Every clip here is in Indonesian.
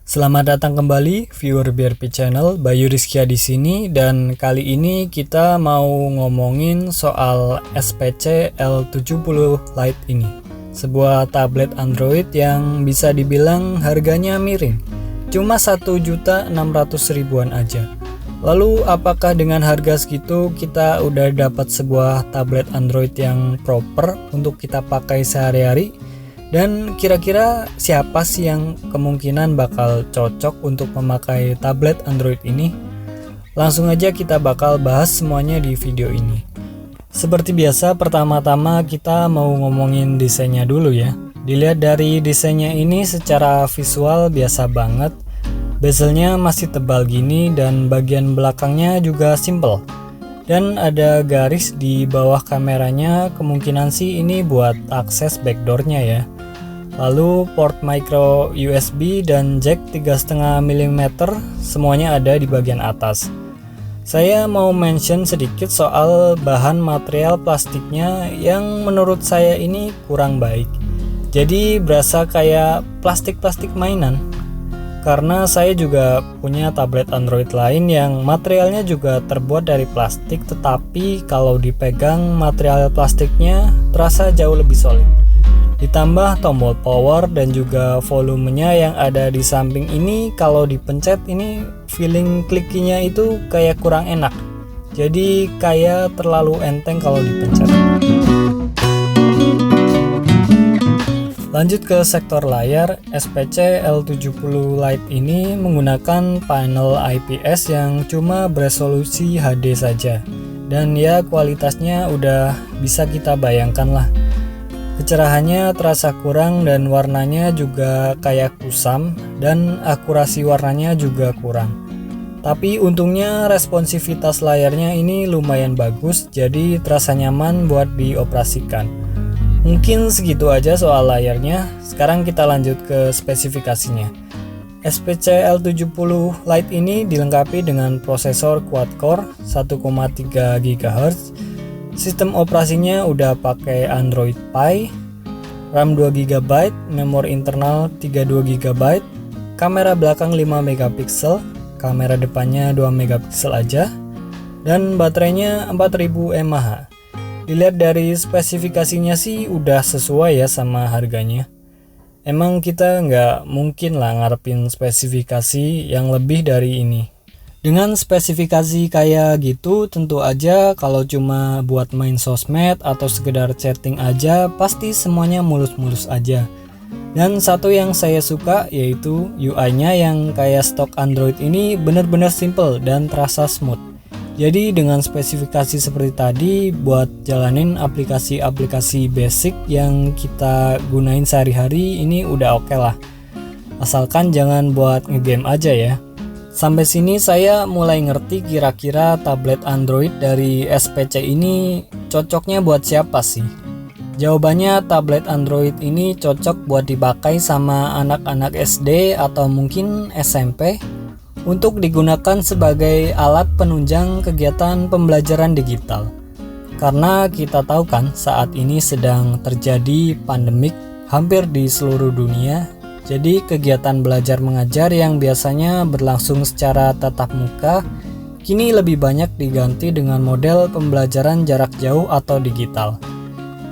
Selamat datang kembali viewer BRP Channel, Bayu Rizkia di sini, dan kali ini kita mau ngomongin soal SPC L70 Lite ini. Sebuah tablet Android yang bisa dibilang harganya miring, cuma 1.600.000-an aja. Lalu apakah dengan harga segitu kita udah dapat sebuah tablet Android yang proper untuk kita pakai sehari-hari? Dan kira-kira siapa sih yang kemungkinan bakal cocok untuk memakai tablet Android ini? Langsung aja kita bakal bahas semuanya di video ini. Seperti biasa, pertama-tama kita mau ngomongin desainnya dulu ya. Dilihat dari desainnya ini secara visual biasa banget. Bezelnya masih tebal gini dan bagian belakangnya juga simple. Dan ada garis di bawah kameranya, kemungkinan sih ini buat akses backdoornya ya. Lalu port micro USB dan jack 3,5 mm semuanya ada di bagian atas. Saya mau mention sedikit soal bahan material plastiknya yang menurut saya ini kurang baik. Jadi berasa kayak plastik-plastik mainan. Karena saya juga punya tablet Android lain yang materialnya juga terbuat dari plastik, tetapi kalau dipegang material plastiknya terasa jauh lebih solid. Ditambah tombol power dan juga volumenya yang ada di samping ini, kalau dipencet ini feeling kliknya itu kayak kurang enak. Jadi kayak terlalu enteng kalau dipencet. Lanjut ke sektor layar, SPC L70 Lite ini menggunakan panel IPS yang cuma beresolusi HD saja. Dan ya kualitasnya udah bisa kita bayangkan lah. Kecerahannya terasa kurang dan warnanya juga kayak kusam dan akurasi warnanya juga kurang. Tapi untungnya responsivitas layarnya ini lumayan bagus, jadi terasa nyaman buat dioperasikan. Mungkin segitu aja soal layarnya. Sekarang kita lanjut ke spesifikasinya. SPC L70 Lite ini dilengkapi dengan prosesor quad-core 1,3 GHz. Sistem operasinya udah pakai Android Pie, RAM 2 GB, memori internal 32 GB, kamera belakang 5 MP, kamera depannya 2 MP aja, dan baterainya 4000 mAh. Dilihat dari spesifikasinya sih udah sesuai ya sama harganya. Emang kita nggak mungkin lah ngarepin spesifikasi yang lebih dari ini. Dengan spesifikasi kayak gitu, tentu aja kalau cuma buat main sosmed atau sekedar chatting aja, pasti semuanya mulus-mulus aja. Dan satu yang saya suka yaitu UI-nya yang kayak stok Android ini bener-bener simple dan terasa smooth. Jadi dengan spesifikasi seperti tadi, buat jalanin aplikasi-aplikasi basic yang kita gunain sehari-hari ini udah oke lah. Asalkan jangan buat ngegame aja ya. Sampai sini saya mulai ngerti kira-kira tablet Android dari SPC ini cocoknya buat siapa sih? Jawabannya tablet Android ini cocok buat dipakai sama anak-anak SD atau mungkin SMP untuk digunakan sebagai alat penunjang kegiatan pembelajaran digital. Karena kita tahu kan saat ini sedang terjadi pandemik hampir di seluruh dunia. Jadi kegiatan belajar mengajar yang biasanya berlangsung secara tatap muka kini lebih banyak diganti dengan model pembelajaran jarak jauh atau digital.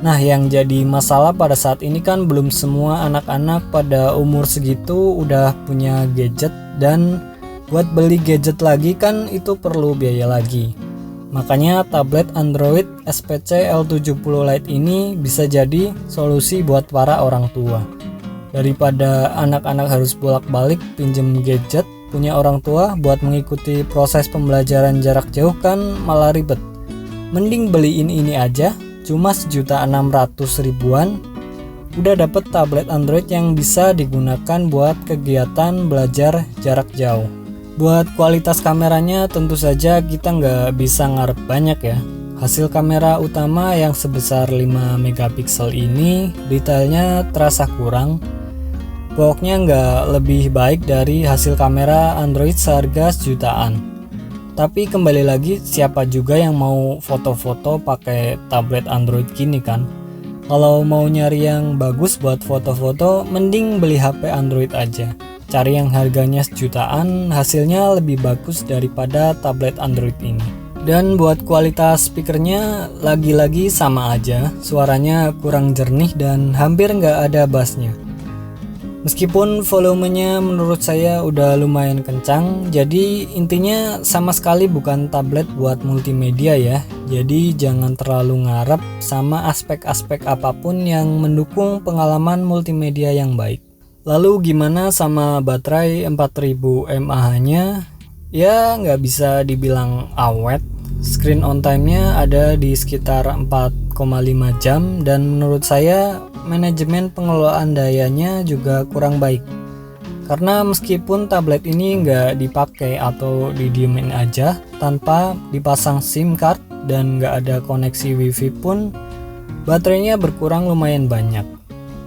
Nah, yang jadi masalah pada saat ini kan belum semua anak-anak pada umur segitu udah punya gadget, dan buat beli gadget lagi kan itu perlu biaya lagi. Makanya tablet Android SPC L70 Lite ini bisa jadi solusi buat para orang tua. Daripada anak-anak harus bolak-balik pinjem gadget punya orang tua buat mengikuti proses pembelajaran jarak jauh kan malah ribet. Mending beliin ini aja, cuma 1.600.000-an udah dapet tablet Android yang bisa digunakan buat kegiatan belajar jarak jauh. Buat kualitas kameranya tentu saja kita nggak bisa ngarep banyak ya. Hasil kamera utama yang sebesar 5 MP ini detailnya terasa kurang. Pokoknya nggak lebih baik dari hasil kamera Android seharga sejutaan. Tapi kembali lagi, siapa juga yang mau foto-foto pakai tablet Android gini kan? Kalau mau nyari yang bagus buat foto-foto, mending beli HP Android aja. cari yang harganya sejutaan, hasilnya lebih bagus daripada tablet Android ini. Dan buat kualitas speakernya lagi-lagi sama aja, suaranya kurang jernih dan hampir nggak ada bassnya. Meskipun volumenya menurut saya udah lumayan kencang, jadi intinya sama sekali bukan tablet buat multimedia ya. Jadi jangan terlalu ngarep sama aspek-aspek apapun yang mendukung pengalaman multimedia yang baik. Lalu gimana sama baterai 4000 mAh-nya? Ya nggak bisa dibilang awet. Screen on time-nya ada di sekitar 4,5 jam dan menurut saya manajemen pengelolaan dayanya juga kurang baik. Karena meskipun tablet ini nggak dipakai atau didiemin aja tanpa dipasang SIM card dan nggak ada koneksi WiFi pun, baterainya berkurang lumayan banyak.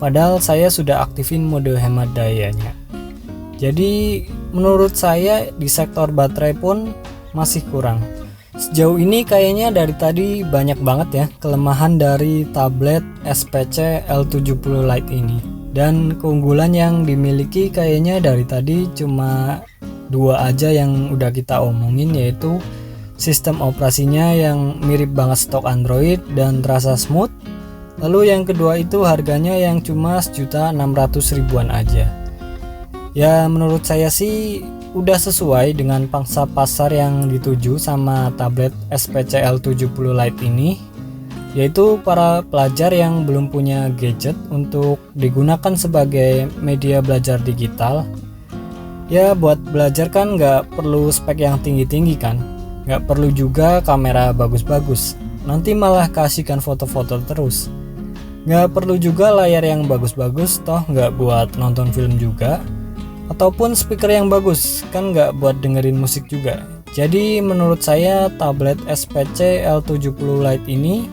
Padahal saya sudah aktifin mode hemat dayanya. Jadi menurut saya di sektor baterai pun masih kurang. Sejauh ini kayaknya dari tadi banyak banget ya kelemahan dari tablet SPC L70 Lite ini. Dan keunggulan yang dimiliki kayaknya dari tadi cuma dua aja yang udah kita omongin, yaitu sistem operasinya yang mirip banget stok Android dan terasa smooth. Lalu yang kedua itu harganya yang cuma 1.600.000-an aja. Ya menurut saya sih udah sesuai dengan pangsa pasar yang dituju sama tablet SPC L70 Lite ini, yaitu para pelajar yang belum punya gadget untuk digunakan sebagai media belajar digital. Ya buat belajar kan nggak perlu spek yang tinggi-tinggi kan, nggak perlu juga kamera bagus-bagus, nanti malah kasihkan foto-foto terus. Nggak perlu juga layar yang bagus-bagus, toh nggak buat nonton film juga. Ataupun speaker yang bagus, kan nggak buat dengerin musik juga. Jadi menurut saya tablet SPC L70 Lite ini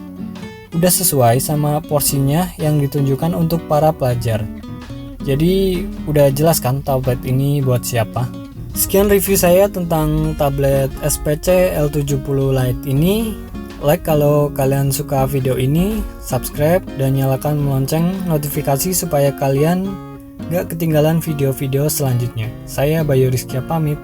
udah sesuai sama porsinya yang ditunjukkan untuk para pelajar. Jadi udah jelas kan tablet ini buat siapa. Sekian review saya tentang tablet SPC L70 Lite ini. Like kalau kalian suka video ini, subscribe dan nyalakan lonceng notifikasi supaya kalian gak ketinggalan video-video selanjutnya. Saya Bayu Rizkia pamit.